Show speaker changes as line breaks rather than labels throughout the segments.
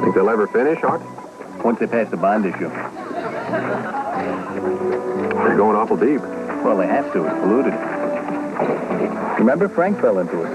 Think they'll ever finish, Art?
Once they pass the bond issue.
They're going awful deep.
Well, they have to. It's polluted. Remember, Frank fell into it.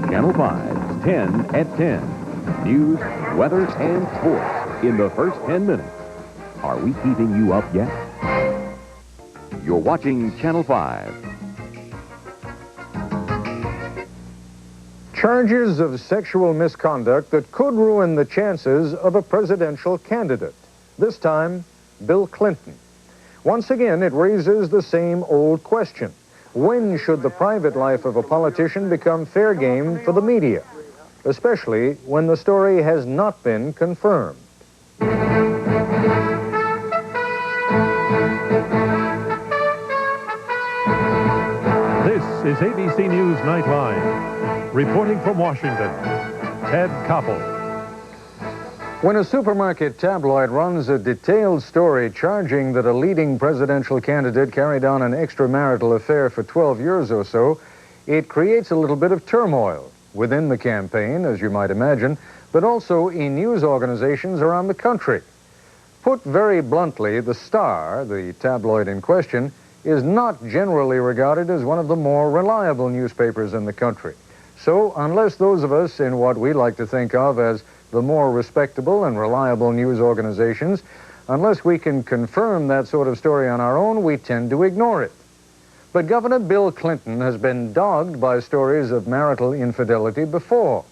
Channel 5's 10 at 10. News, weather, and sports in the first 10 minutes. Are we keeping you up yet? You're watching Channel 5.
Charges of sexual misconduct that could ruin the chances of a presidential candidate. This time, Bill Clinton. Once again, it raises the same old question. When should the private life of a politician become fair game for the media? Especially when the story has not been confirmed.
This is ABC News Nightline. Reporting from Washington, Ted Koppel.
When a supermarket tabloid runs a detailed story charging that a leading presidential candidate carried on an extramarital affair for 12 years or so, it creates a little bit of turmoil within the campaign, as you might imagine, but also in news organizations around the country. Put very bluntly, the Star, the tabloid in question, is not generally regarded as one of the more reliable newspapers in the country. So, unless those of us in what we like to think of as the more respectable and reliable news organizations, unless we can confirm that sort of story on our own, we tend to ignore it. But Governor Bill Clinton has been dogged by stories of marital infidelity before.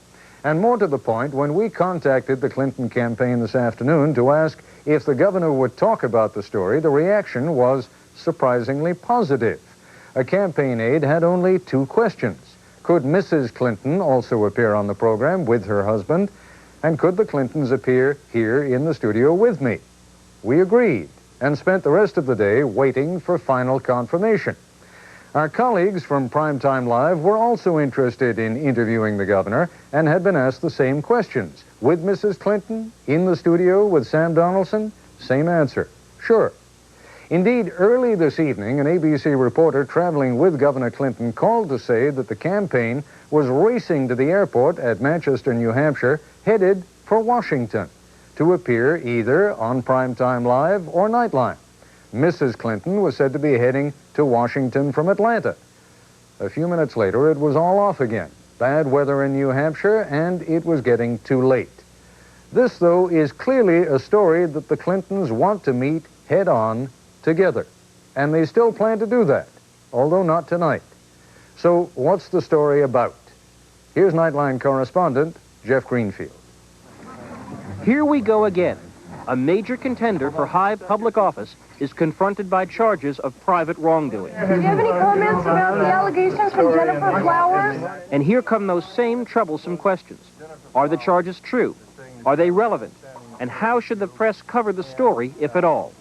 And more to the point, when we contacted the Clinton campaign this afternoon to ask if the governor would talk about the story, the reaction was surprisingly positive. A campaign aide had only 2 questions. Could Mrs. Clinton also appear on the program with her husband? And could the Clintons appear here in the studio with me? We agreed and spent the rest of the day waiting for final confirmation. Our colleagues from Primetime Live were also interested in interviewing the governor and had been asked the same questions. With Mrs. Clinton, in the studio with Sam Donaldson, same answer, sure. Indeed, early this evening, an ABC reporter traveling with Governor Clinton called to say that the campaign was racing to the airport at Manchester, New Hampshire, headed for Washington to appear either on Primetime Live or Nightline. Mrs. Clinton was said to be heading to Washington from Atlanta. A few minutes later, it was all off again. Bad weather in New Hampshire, and it was getting too late. This, though, is clearly a story that the Clintons want to meet head-on together. And they still plan to do that, although not tonight. So what's the story about? Here's Nightline correspondent Jeff Greenfield.
Here we go again. A major contender for high public office is confronted by charges of private wrongdoing.
Do you have any comments about the allegations from Jennifer Flowers?
And here come those same troublesome questions. Are the charges true? Are they relevant? And how should the press cover the story, if at all?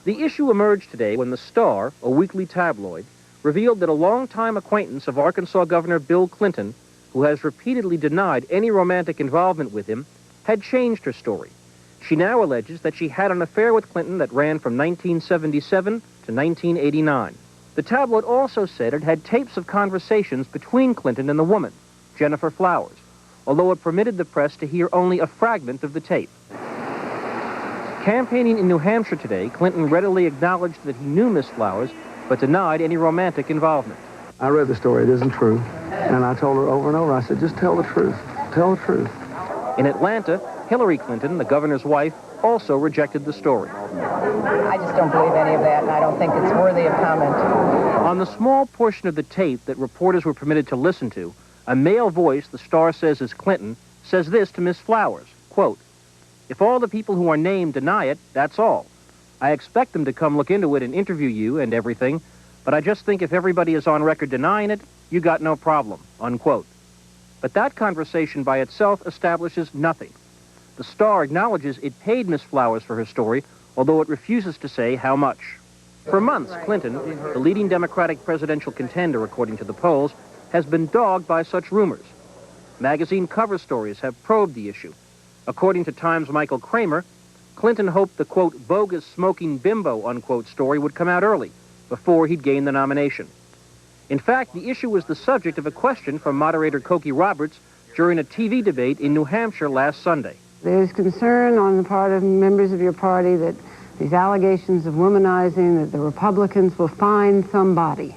The issue emerged today when the Star, a weekly tabloid, revealed that a longtime acquaintance of Arkansas Governor Bill Clinton, who has repeatedly denied any romantic involvement with him, had changed her story. She now alleges that she had an affair with Clinton that ran from 1977 to 1989. The tabloid also said it had tapes of conversations between Clinton and the woman, Jennifer Flowers, although it permitted the press to hear only a fragment of the tape. Campaigning in New Hampshire today, Clinton readily acknowledged that he knew Miss Flowers, but denied any romantic involvement.
I read the story. It isn't true. And I told her over and over, I said, just tell the truth. Tell the truth.
In Atlanta, Hillary Clinton, the governor's wife, also rejected the story.
I just don't believe any of that, and I don't think it's worthy of comment.
On the small portion of the tape that reporters were permitted to listen to, a male voice, the Star says is Clinton, says this to Miss Flowers, quote, "If all the people who are named deny it, that's all. I expect them to come look into it and interview you and everything, But I just think if everybody is on record denying it, you got no problem, unquote. But that conversation by itself establishes nothing. The Star acknowledges it paid Miss Flowers for her story, although it refuses to say how much. For months, Clinton, the leading Democratic presidential contender according to the polls, has been dogged by such rumors. Magazine cover stories have probed the issue. According to Time's Michael Kramer, Clinton hoped the, quote, bogus smoking bimbo, unquote, story would come out early, before he'd gain the nomination. In fact, the issue was the subject of a question from moderator Cokie Roberts during a TV debate in New Hampshire last Sunday.
There's concern on the part of members of your party that these allegations of womanizing, that the Republicans will find somebody,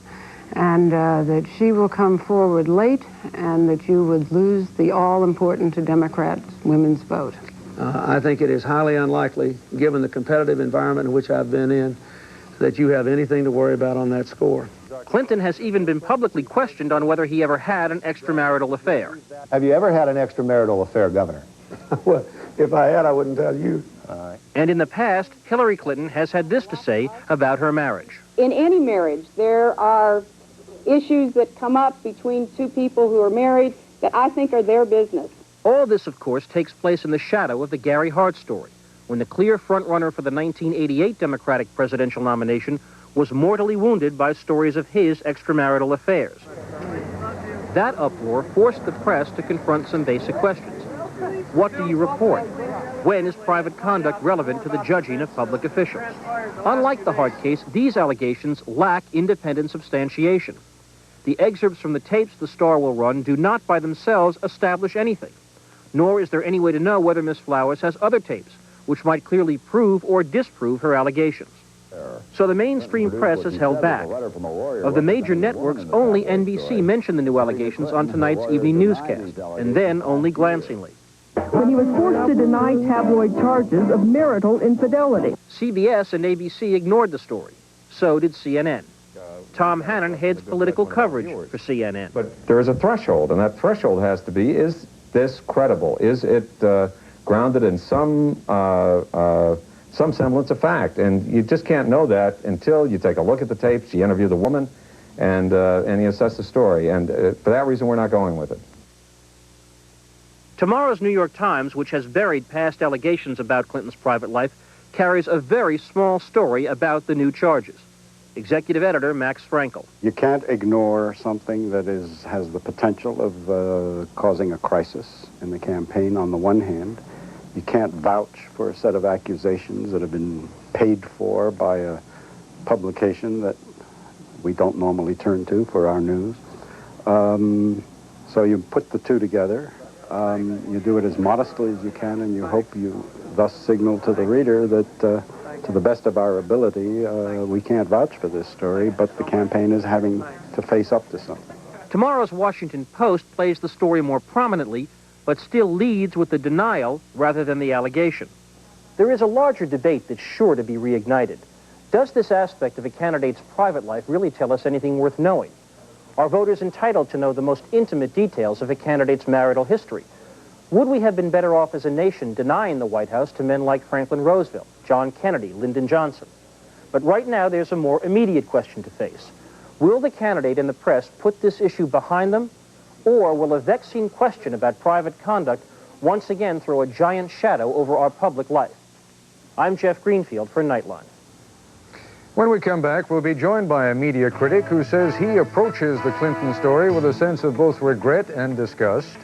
and that she will come forward late, and that you would lose the all-important to Democrats women's vote.
I think it is highly unlikely, given the competitive environment in which I've been in, that you have anything to worry about on that score.
Clinton has even been publicly questioned on whether he ever had an extramarital affair.
Have you ever had an extramarital affair, Governor?
Well, if I had, I wouldn't tell you.
And in the past, Hillary Clinton has had this to say about her marriage.
In any marriage, there are issues that come up between two people who are married that I think are their business.
All this, of course, takes place in the shadow of the Gary Hart story, when the clear frontrunner for the 1988 Democratic presidential nomination was mortally wounded by stories of his extramarital affairs. That uproar forced the press to confront some basic questions. What do you report? When is private conduct relevant to the judging of public officials? Unlike the Hart case, these allegations lack independent substantiation. The excerpts from the tapes the Star will run do not by themselves establish anything, nor is there any way to know whether Miss Flowers has other tapes, which might clearly prove or disprove her allegations. So the mainstream press has held back. Of the major networks, only NBC mentioned the new allegations on tonight's evening newscast, and then only glancingly.
When he was forced to deny tabloid charges of marital infidelity.
CBS and ABC ignored the story. So did CNN. Tom Hannan heads political coverage for CNN.
But there is a threshold, and that threshold has to be, is this credible? Is it grounded in some semblance of fact? And you just can't know that until you take a look at the tapes, you interview the woman, and you assess the story. And for that reason, we're not going with it.
Tomorrow's New York Times, which has buried past allegations about Clinton's private life, carries a very small story about the new charges. Executive Editor Max Frankel.
You can't ignore something that has the potential of causing a crisis in the campaign on the one hand. You can't vouch for a set of accusations that have been paid for by a publication that we don't normally turn to for our news. So you put the two together. You do it as modestly as you can, and you hope you thus signal to the reader that, to the best of our ability, we can't vouch for this story, but the campaign is having to face up to something.
Tomorrow's Washington Post plays the story more prominently, but still leads with the denial rather than the allegation. There is a larger debate that's sure to be reignited. Does this aspect of a candidate's private life really tell us anything worth knowing? Are voters entitled to know the most intimate details of a candidate's marital history? Would we have been better off as a nation denying the White House to men like Franklin Roosevelt, John Kennedy, Lyndon Johnson? But right now, there's a more immediate question to face. Will the candidate and the press put this issue behind them, or will a vexing question about private conduct once again throw a giant shadow over our public life? I'm Jeff Greenfield for Nightline.
When we come back, we'll be joined by a media critic who says he approaches the Clinton story with a sense of both regret and disgust,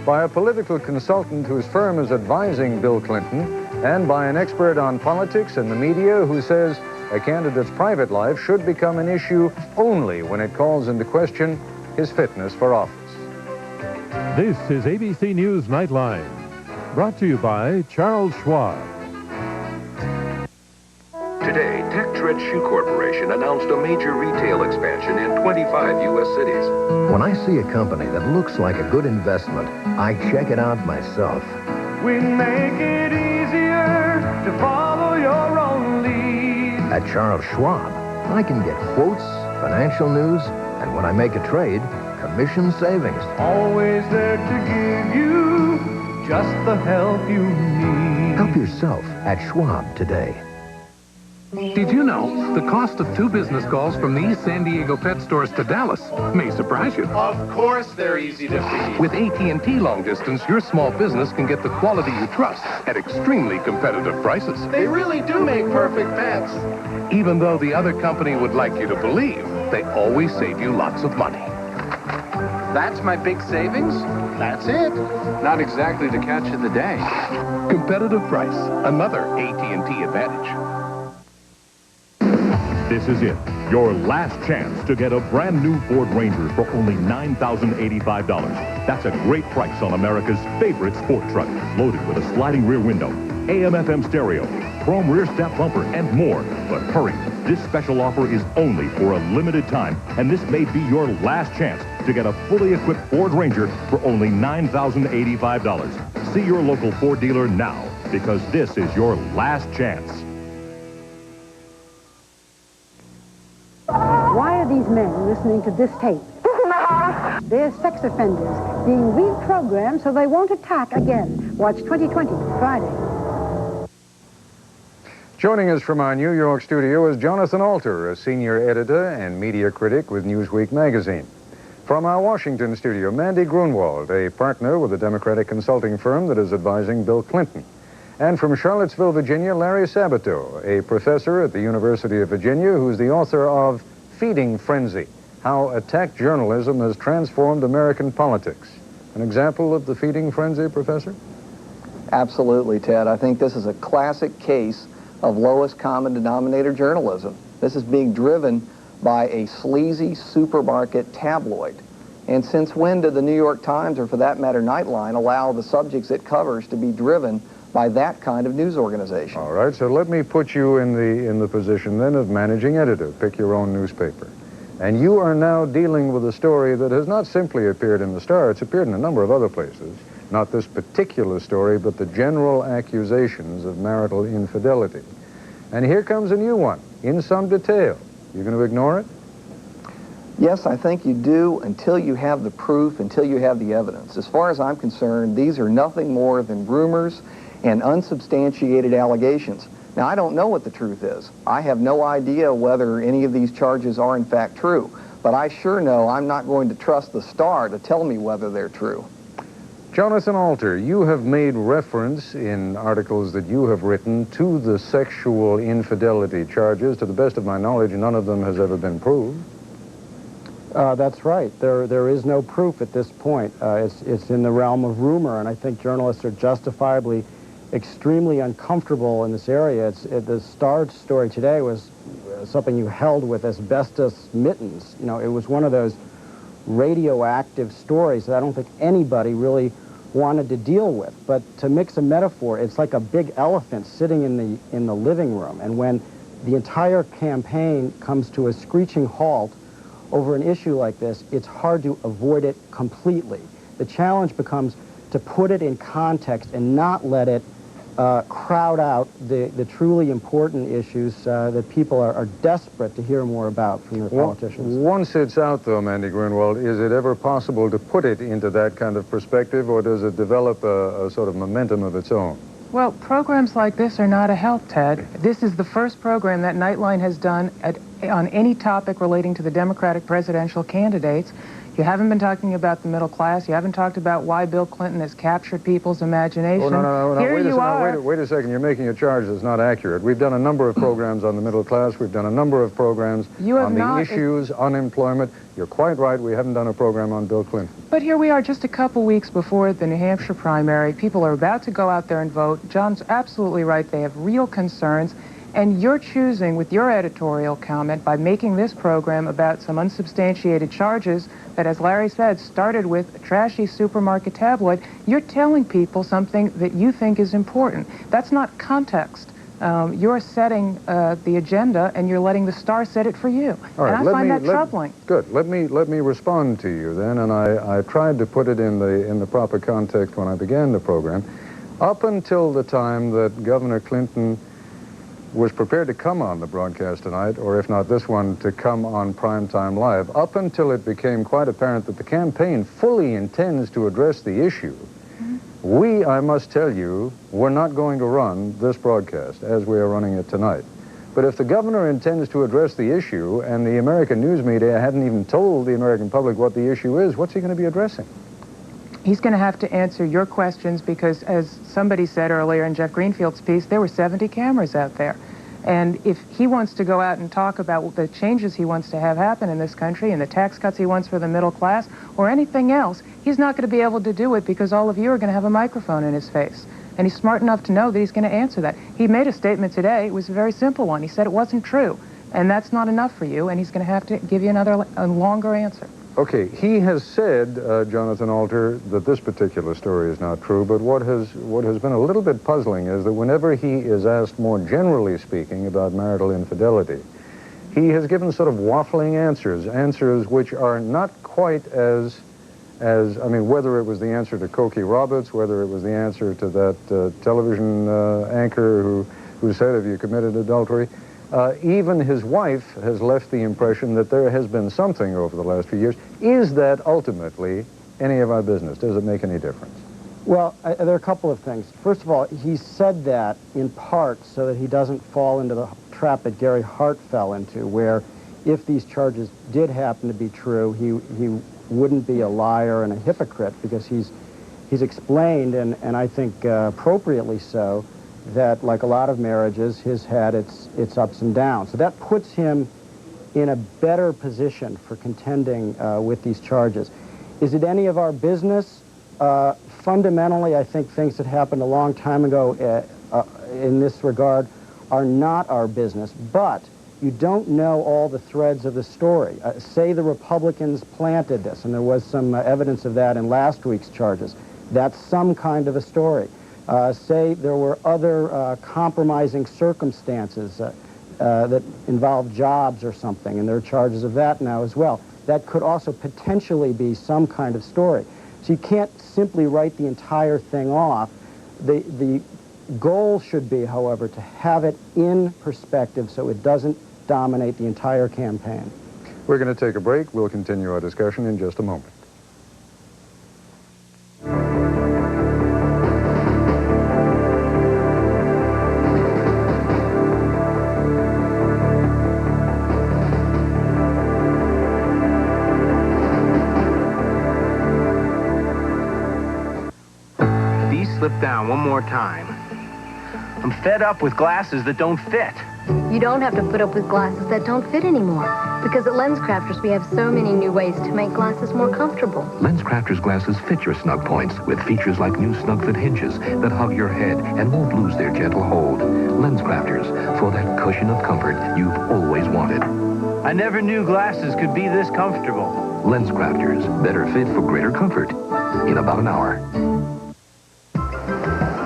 by a political consultant whose firm is advising Bill Clinton, and by an expert on politics and the media who says a candidate's private life should become an issue only when it calls into question his fitness for office.
This is ABC News Nightline, brought to you by Charles Schwab.
Today, Tech-Tread Shoe Corporation announced a major retail expansion in 25 U.S. cities.
When I see a company that looks like a good investment, I check it out myself.
We make it easier to follow your own lead.
At Charles Schwab, I can get quotes, financial news, and when I make a trade, commission savings.
Always there to give you just the help you need.
Help yourself at Schwab today.
Did you know the cost of 2 business calls from these San Diego pet stores to Dallas may surprise you?
Of course they're easy to beat.
With AT&T long distance, your small business can get the quality you trust at extremely competitive prices.
They really do make perfect pets.
Even though the other company would like you to believe, they always save you lots of money.
That's my big savings? That's it. Not exactly the catch of the day.
Competitive price, another AT&T advantage.
This is it, your last chance to get a brand new Ford Ranger for only $9,085. That's a great price on America's favorite sport truck, loaded with a sliding rear window, AM/FM stereo, chrome rear step bumper, and more. But hurry, this special offer is only for a limited time, and this may be your last chance to get a fully equipped Ford Ranger for only $9,085. See your local Ford dealer now, because this is your last chance.
Why are these men listening to this tape? They're sex offenders being reprogrammed so they won't attack again. Watch 2020 Friday.
Joining us from our New York studio is Jonathan Alter, a senior editor and media critic with Newsweek magazine. From our Washington studio, Mandy Grunwald, a partner with a Democratic consulting firm that is advising Bill Clinton. And from Charlottesville, Virginia, Larry Sabato, a professor at the University of Virginia who's the author of Feeding Frenzy, How Attack Journalism Has Transformed American Politics. An example of the feeding frenzy, Professor?
Absolutely, Ted. I think this is a classic case of lowest common denominator journalism. This is being driven by a sleazy supermarket tabloid. And since when did the New York Times, or for that matter Nightline, allow the subjects it covers to be driven by that kind of news organization?
All right, so let me put you in the position then of managing editor. Pick your own newspaper. And you are now dealing with a story that has not simply appeared in the Star, it's appeared in a number of other places. Not this particular story, but the general accusations of marital infidelity. And here comes a new one, in some detail. You're going to ignore it?
Yes, I think you do until you have the proof, until you have the evidence. As far as I'm concerned, these are nothing more than rumors and unsubstantiated allegations. Now, I don't know what the truth is. I have no idea whether any of these charges are in fact true, but I sure know I'm not going to trust the Star to tell me whether they're true.
Jonathan Alter, you have made reference in articles that you have written to the sexual infidelity charges. To the best of my knowledge, none of them has ever been proved.
That's right. There is no proof at this point. It's in the realm of rumor, and I think journalists are justifiably extremely uncomfortable in this area. The Star story today was something you held with asbestos mittens. You know, it was one of those radioactive stories that I don't think anybody really wanted to deal with. But to mix a metaphor, it's like a big elephant sitting in the living room, and when the entire campaign comes to a screeching halt over an issue like this, it's hard to avoid it completely. The challenge becomes to put it in context and not let it crowd out the truly important issues that people are desperate to hear more about from their politicians.
Once it's out, though, Mandy Grunwald, is it ever possible to put it into that kind of perspective, or does it develop a sort of momentum of its own?
Well, programs like this are not a help, Ted. This is the first program that Nightline has done on any topic relating to the Democratic presidential candidates. You haven't been talking about the middle class. You haven't talked about why Bill Clinton has captured people's imagination.
Oh, no.
Here you are.
Wait a second. You're making a charge that's not accurate. We've done a number of programs on the middle class. We've done a number of programs on the issues, unemployment. You're quite right. We haven't done a program on Bill Clinton.
But here we are just a couple weeks before the New Hampshire primary. People are about to go out there and vote. John's absolutely right. They have real concerns. And you're choosing, with your editorial comment, by making this program about some unsubstantiated charges that, as Larry said, started with a trashy supermarket tabloid, you're telling people something that you think is important. That's not context. You're setting the agenda, and you're letting the Star set it for you.
All right,
and I find that troubling.
Good. Let me respond to you then, and I tried to put it in the proper context when I began the program. Up until the time that Governor Clinton was prepared to come on the broadcast tonight, or if not this one, to come on Primetime Live, up until it became quite apparent that the campaign fully intends to address the issue, we, I must tell you, were not going to run this broadcast as we are running it tonight. But if the governor intends to address the issue and the American news media hadn't even told the American public what the issue is, what's he going to be addressing?
He's going to have to answer your questions because, as somebody said earlier in Jeff Greenfield's piece, there were 70 cameras out there. And if he wants to go out and talk about the changes he wants to have happen in this country and the tax cuts he wants for the middle class or anything else, he's not going to be able to do it because all of you are going to have a microphone in his face. And he's smart enough to know that he's going to answer that. He made a statement today. It was a very simple one. He said it wasn't true. And that's not enough for you, and he's going to have to give you a longer answer.
Okay, he has said, Jonathan Alter, that this particular story is not true, but what has been a little bit puzzling is that whenever he is asked more generally speaking about marital infidelity, he has given sort of waffling answers which are not quite as I mean, whether it was the answer to Cokie Roberts, whether it was the answer to that television anchor who said, have you committed adultery? Even his wife has left the impression that there has been something over the last few years. Is that ultimately any of our business? Does it make any difference?
Well, there are a couple of things. First of all, he said that in part so that he doesn't fall into the trap that Gary Hart fell into, where if these charges did happen to be true, he wouldn't be a liar and a hypocrite, because he's explained, and I think appropriately so, that like a lot of marriages, his had its ups and downs. So that puts him in a better position for contending with these charges. Is it any of our business? Fundamentally, I think things that happened a long time ago in this regard are not our business, but you don't know all the threads of the story. Say the Republicans planted this, and there was some evidence of that in last week's charges. That's some kind of a story. Say there were other compromising circumstances that involved jobs or something, and there are charges of that now as well. That could also potentially be some kind of story. So you can't simply write the entire thing off. The goal should be, however, to have it in perspective so it doesn't dominate the entire campaign.
We're going to take a break. We'll continue our discussion in just a moment.
These slip down one more time. I'm fed up with glasses that don't fit.
You don't have to put up with glasses that don't fit anymore, because at LensCrafters we have so many new ways to make glasses more comfortable.
LensCrafters glasses fit your snug points with features like new snug fit hinges that hug your head and won't lose their gentle hold. LensCrafters, for that cushion of comfort you've always wanted.
I never knew glasses could be this comfortable.
LensCrafters, better fit for greater comfort. In about an hour.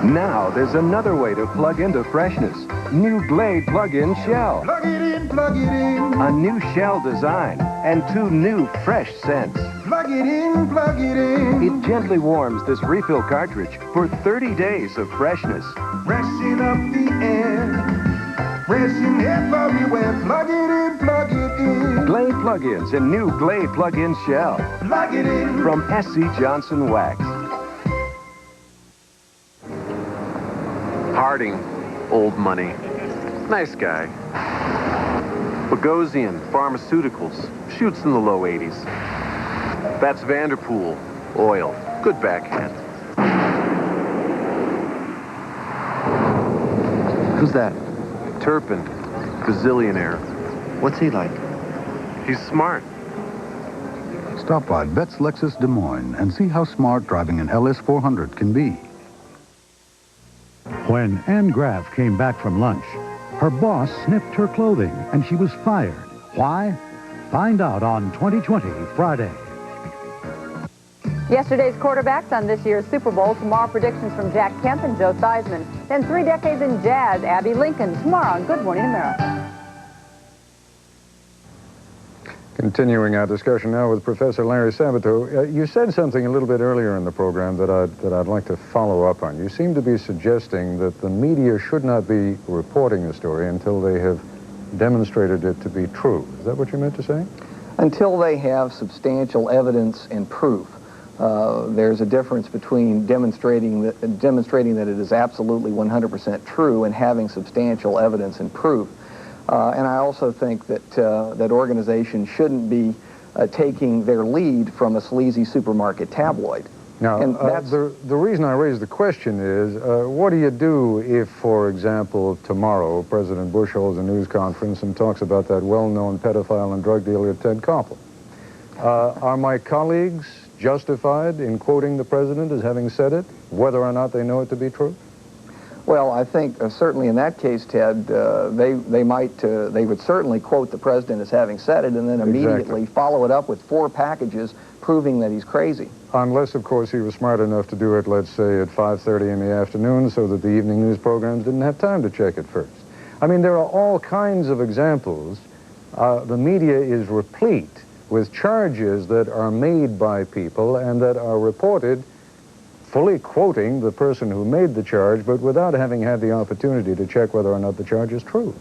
Now there's another way to plug into freshness. New Glade plug-in shell.
Plug it in, plug it in.
A new shell design and 2 new fresh scents.
Plug it in, plug it in.
It gently warms this refill cartridge for 30 days of freshness.
Freshen up the air. Freshen everywhere. Plug it in, plug it in.
Glade plug-ins and new Glade plug-in shell.
Plug it in.
From S.C. Johnson Wax.
Harding, old money. Nice guy. Bogosian, pharmaceuticals, shoots in the low 80s. That's Vanderpool, oil, good backhand.
Who's that?
Turpin, gazillionaire.
What's he like?
He's smart.
Stop by Betts Lexus Des Moines and see how smart driving an LS400 can be.
When Ann Graff came back from lunch, her boss sniffed her clothing and she was fired. Why? Find out on 2020 Friday.
Yesterday's quarterbacks on this year's Super Bowl. Tomorrow, predictions from Jack Kemp and Joe Theismann. Then 3 decades in jazz, Abby Lincoln. Tomorrow on Good Morning America.
Continuing our discussion now with Professor Larry Sabato. You said something a little bit earlier in the program that I'd like to follow up on. You seem to be suggesting that the media should not be reporting a story until they have demonstrated it to be true. Is that what you meant to say?
Until they have substantial evidence and proof. There's a difference between demonstrating that it is absolutely 100% true and having substantial evidence and proof. And I also think that that organizations shouldn't be taking their lead from a sleazy supermarket tabloid.
Now,
And that's
the reason I raise the question is, what do you do if, for example, tomorrow President Bush holds a news conference and talks about that well-known pedophile and drug dealer Ted Koppel? Are my colleagues justified in quoting the president as having said it, whether or not they know it to be true?
Well, I think certainly in that case, Ted, they would certainly quote the president as having said it and then immediately follow it up with 4 packages proving that he's crazy.
Unless, of course, he was smart enough to do it, let's say, at 5:30 in the afternoon so that the evening news programs didn't have time to check it first. I mean, there are all kinds of examples. The media is replete with charges that are made by people and that are reported fully quoting the person who made the charge, but without having had the opportunity to check whether or not the charge is true.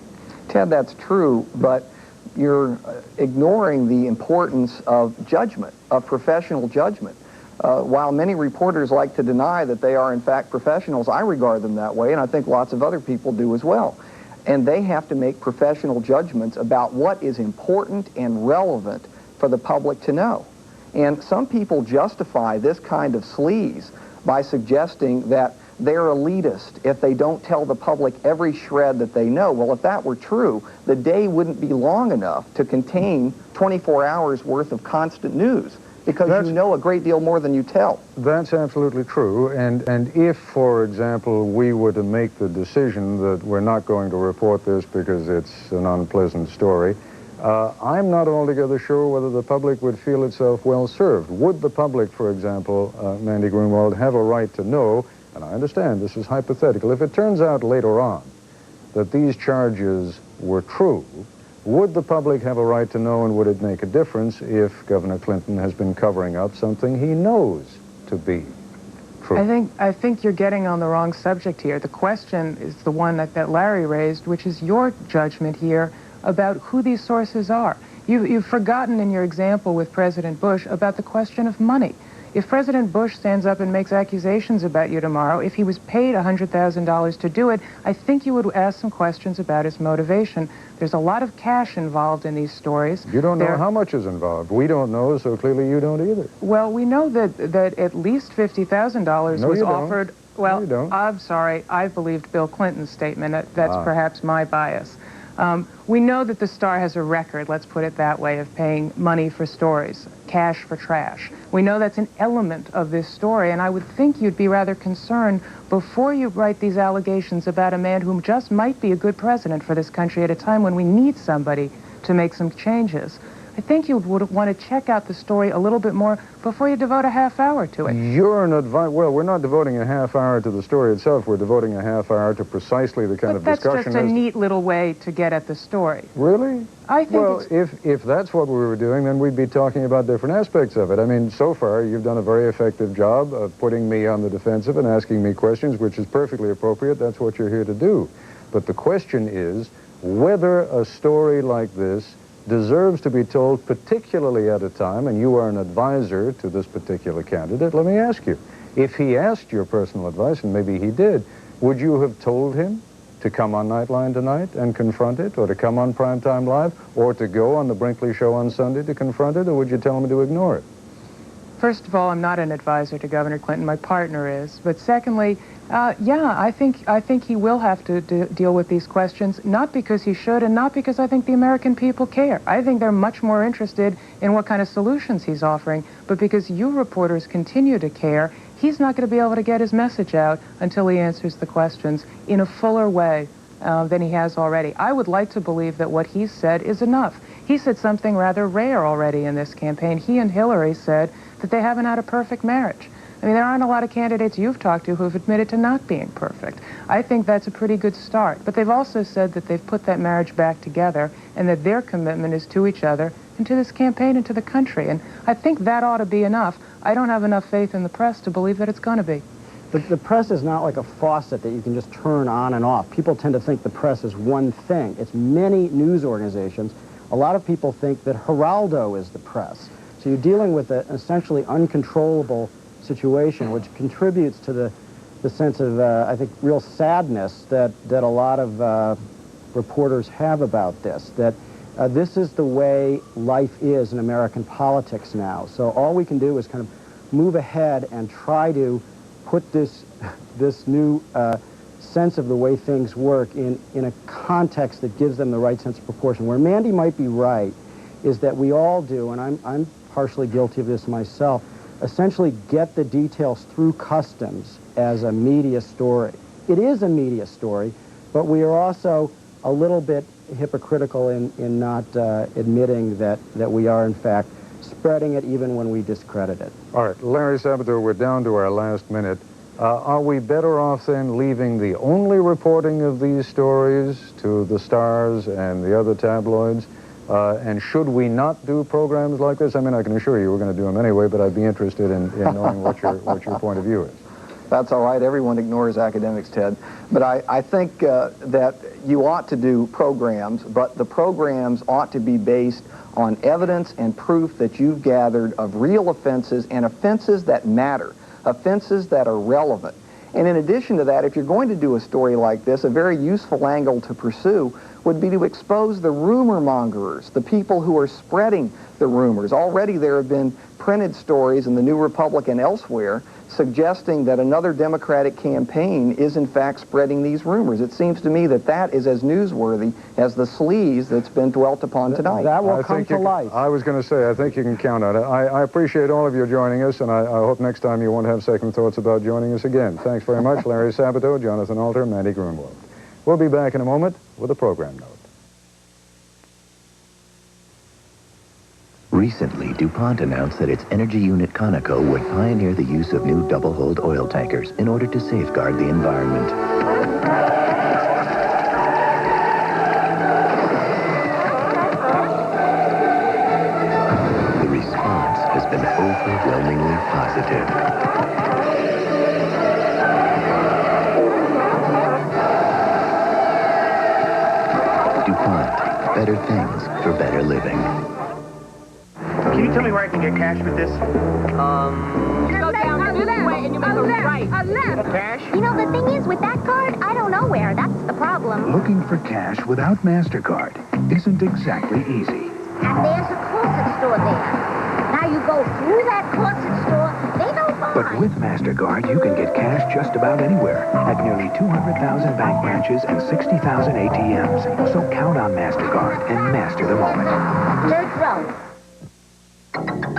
Ted, that's true, but you're ignoring the importance of judgment, of professional judgment. While many reporters like to deny that they are in fact professionals, I regard them that way, and I think lots of other people do as well. And they have to make professional judgments about what is important and relevant for the public to know. And some people justify this kind of sleaze by suggesting that they're elitist if they don't tell the public every shred that they know. Well, if that were true, the day wouldn't be long enough to contain 24 hours worth of constant news, because you know a great deal more than you tell.
That's absolutely true. And if, for example, we were to make the decision that we're not going to report this because it's an unpleasant story, I'm not altogether sure whether the public would feel itself well served. Would the public, for example, Mandy Grunwald, have a right to know, and I understand this is hypothetical, if it turns out later on that these charges were true, would the public have a right to know, and would it make a difference if Governor Clinton has been covering up something he knows to be true?
I think you're getting on the wrong subject here. The question is the one that Larry raised, which is your judgment here about who these sources are. You've forgotten in your example with President Bush about the question of money. If President Bush stands up and makes accusations about you tomorrow, if he was paid $100,000 to do it, I think you would ask some questions about his motivation. There's a lot of cash involved in these stories.
You don't know how much is involved. We don't know, so clearly you don't either.
Well, we know that at least $50,000 was offered. Well,
no, you don't.
I'm sorry. I believed Bill Clinton's statement. That's perhaps my bias. We know that the Star has a record, let's put it that way, of paying money for stories, cash for trash. We know that's an element of this story, and I would think you'd be rather concerned before you write these allegations about a man who just might be a good president for this country at a time when we need somebody to make some changes. I think you would want to check out the story a little bit more before you devote a half hour to it.
You're an advisor. Well, we're not devoting a half hour to the story itself. We're devoting a half hour to precisely the kind of discussion.
That's just a neat little way to get at the story.
Really?
I think
well, if that's what we were doing, then we'd be talking about different aspects of it. I mean, so far, you've done a very effective job of putting me on the defensive and asking me questions, which is perfectly appropriate. That's what you're here to do. But the question is whether a story like this deserves to be told, particularly at a time, and you are an advisor to this particular candidate. Let me ask you, if he asked your personal advice, and maybe he did, would you have told him to come on Nightline tonight and confront it, or to come on Primetime Live, or to go on the Brinkley Show on Sunday to confront it, or would you tell him to ignore it?
First of all, I'm not an advisor to Governor Clinton. My partner is. But secondly, yeah, I think he will have to deal with these questions, not because he should and not because I think the American people care. I think they're much more interested in what kind of solutions he's offering, but because you reporters continue to care, he's not going to be able to get his message out until he answers the questions in a fuller way than he has already. I would like to believe that what he's said is enough. He said something rather rare already in this campaign. He and Hillary said that they haven't had a perfect marriage. I mean, there aren't a lot of candidates you've talked to who have admitted to not being perfect. I think that's a pretty good start. But they've also said that they've put that marriage back together and that their commitment is to each other and to this campaign and to the country. And I think that ought to be enough. I don't have enough faith in the press to believe that it's going to be.
The press is not like a faucet that you can just turn on and off. People tend to think the press is one thing. It's many news organizations. A lot of people think that Geraldo is the press. So you're dealing with an essentially uncontrollable situation, which contributes to the sense of, I think, real sadness that a lot of reporters have about this, that this is the way life is in American politics now. So all we can do is kind of move ahead and try to put this new sense of the way things work in a context that gives them the right sense of proportion. Where Mandy might be right is that we all do, and I'm partially guilty of this myself, essentially get the details through customs as a media story. It is a media story, but we are also a little bit hypocritical in not admitting that we are, in fact, spreading it even when we discredit it.
All right, Larry Sabato, we're down to our last minute. Are we better off then leaving the only reporting of these stories to the Stars and the other tabloids? And should we not do programs like this? I mean, I can assure you we're going to do them anyway, but I'd be interested in knowing what your point of view is.
That's all right. Everyone ignores academics, Ted. But I think that you ought to do programs, but the programs ought to be based on evidence and proof that you've gathered of real offenses and offenses that matter, offenses that are relevant. And in addition to that, if you're going to do a story like this, a very useful angle to pursue would be to expose the rumor mongers, the people who are spreading the rumors. Already there have been printed stories in the New Republic and elsewhere suggesting that another Democratic campaign is in fact spreading these rumors. It seems to me that that is as newsworthy as the sleaze that's been dwelt upon tonight.
That will come to life.
I was going to say, I think you can count on it. I appreciate all of you joining us, and I hope next time you won't have second thoughts about joining us again. Thanks very much, Larry Sabato, Jonathan Alter, Mandy Grunwald. We'll be back in a moment with a program note.
Recently, DuPont announced that its energy unit Conoco would pioneer the use of new double-hulled oil tankers in order to safeguard the environment. The response has been overwhelmingly positive. DuPont, better things for better living.
Can you tell me where I can get cash with this?
You go down this way and you make a right.
Cash?
You know, the thing is, with that card, I don't know where. That's the problem.
Looking for cash without MasterCard isn't exactly easy.
And there's a corset store there. Now you go through that corset store, they don't buy.
But with MasterCard, you can get cash just about anywhere at nearly 200,000 bank branches and 60,000 ATMs. So count on MasterCard and master the moment.
Third row.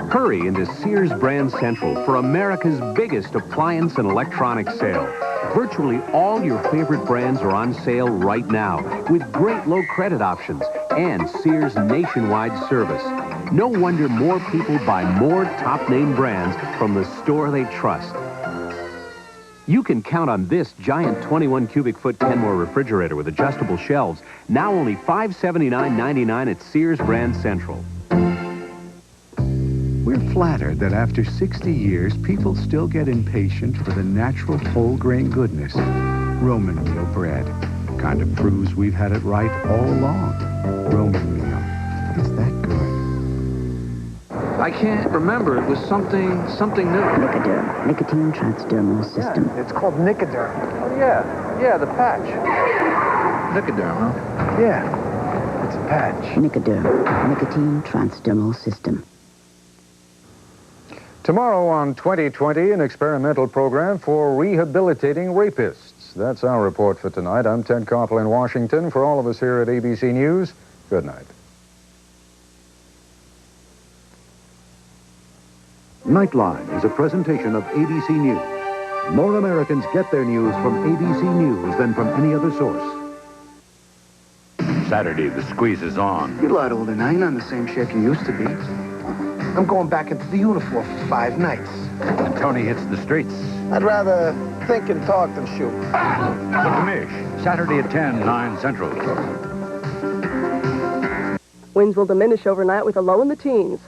Hurry into Sears Brand Central for America's biggest appliance and electronics sale. Virtually all your favorite brands are on sale right now with great low credit options and Sears nationwide service. No wonder more people buy more top-name brands from the store they trust. You can count on this giant 21 cubic foot Kenmore refrigerator with adjustable shelves, now only $579.99 at Sears Brand Central.
We're flattered that after 60 years, people still get impatient for the natural whole grain goodness. Roman meal bread. Kind of proves we've had it right all along. Roman meal. It's that good.
I can't remember. It was something new.
Nicoderm. Nicotine transdermal system.
Yeah, it's called Nicoderm. Oh, yeah, the patch. Nicoderm, huh? Yeah, it's a patch.
Nicoderm. Nicotine transdermal system.
Tomorrow on 2020, an experimental program for rehabilitating rapists. That's our report for tonight. I'm Ted Koppel in Washington. For all of us here at ABC News, good night.
Nightline is a presentation of ABC News. More Americans get their news from ABC News than from any other source.
Saturday, the squeeze is on.
You're a lot older now. You're not in the same shape you used to be. I'm going back into the uniform for 5 nights.
And Tony hits the streets.
I'd rather think and talk than shoot.
The Commish, Saturday at 10, 9 Central.
Winds will diminish overnight with a low in the teens.